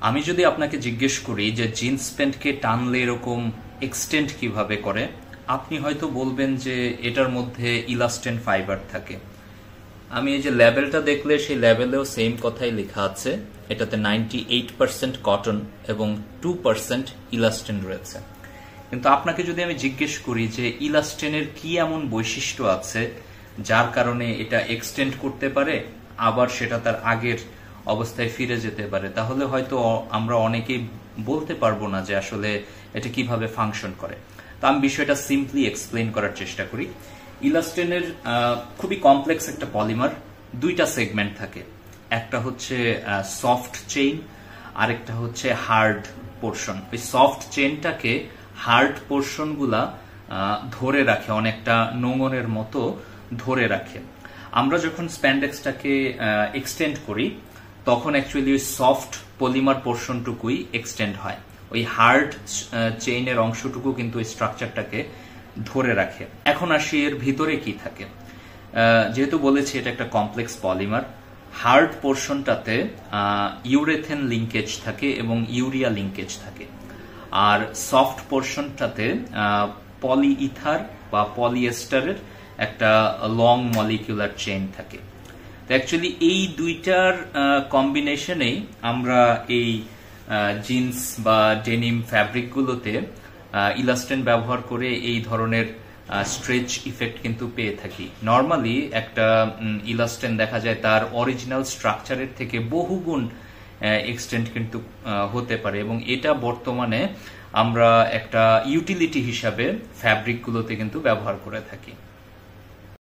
আমি যদি আপনাকে জিজ্ঞেস করি যে জিন্স প্যান্টকে টানলে এরকম এক্সটেন্ড কিভাবে করে, আপনি হয়তো বলবেন যে এটার মধ্যে ইলাস্টেন ফাইবার থাকে। আমি এই যে লেবেলটা দেখলে সেই লেবেলেও সেম কথাই লেখা আছে, এটাতে 98% কটন এবং 2% ইলাস্টেন রয়েছে। কিন্তু আপনাকে যদি আমি জিজ্ঞেস করি যে ইলাস্টেনের কি এমন বৈশিষ্ট্য আছে যার কারণে এটা এক্সটেন্ড করতে পারে আবার সেটা তার আগের অবস্থায় ফিরে যেতে পারে, তাহলে হয়তো আমরা অনেকেই বলতে পারবো না যে আসলে এটা কিভাবে ফাংশন করে। তো আমি বিষয়টা সিম্পলি এক্সপ্লেন করার চেষ্টা করি। ইলাস্টেনের খুবই কমপ্লেক্স একটা পলিমার, দুইটা সেগমেন্ট থাকে, একটা হচ্ছে সফট চেইন, আরেকটা হচ্ছে হার্ড পোর্শন। ওই সফট চেইনটাকে হার্ড পোর্শন গুলা ধরে রাখে, অনেকটা নোঙরের মতো ধরে রাখে। আমরা যখন স্প্যান্ডেক্সটাকে এক্সটেন্ড করি তখন অ্যাকচুয়ালি ওই সফট পলিমার পোর্শনটুকুই এক্সটেন্ড হয়, ওই হার্ড চেইনের অংশটুকু কিন্তু ওই স্ট্রাকচারটাকে ধরে রাখে। এখন আসি এর ভিতরে কি থাকে। যেহেতু বলেছি এটা একটা কমপ্লেক্স পলিমার, হার্ড পোর্শনটাতে ইউরেথেন লিঙ্কেজ থাকে এবং ইউরিয়া লিঙ্কেজ থাকে, আর সফট পোর্শনটাতে পলিইথার বা পলিএস্টারের একটা লং মলিকিউলার চেইন থাকে। তো অ্যাকচুয়ালি এই দুইটার কম্বিনেশনেই আমরা এই জিন্স বা ডেনিম ফ্যাব্রিকগুলোতে ইলাস্টেন ব্যবহার করে এই ধরনের স্ট্রেচ ইফেক্ট কিন্তু পেয়ে থাকি। নর্মালি একটা ইলাস্টেন দেখা যায় তার অরিজিনাল স্ট্রাকচারের থেকে বহুগুণ এক্সটেন্ড কিন্তু হতে পারে, এবং এটা বর্তমানে আমরা একটা ইউটিলিটি হিসাবে ফ্যাব্রিকগুলোতে কিন্তু ব্যবহার করে থাকি।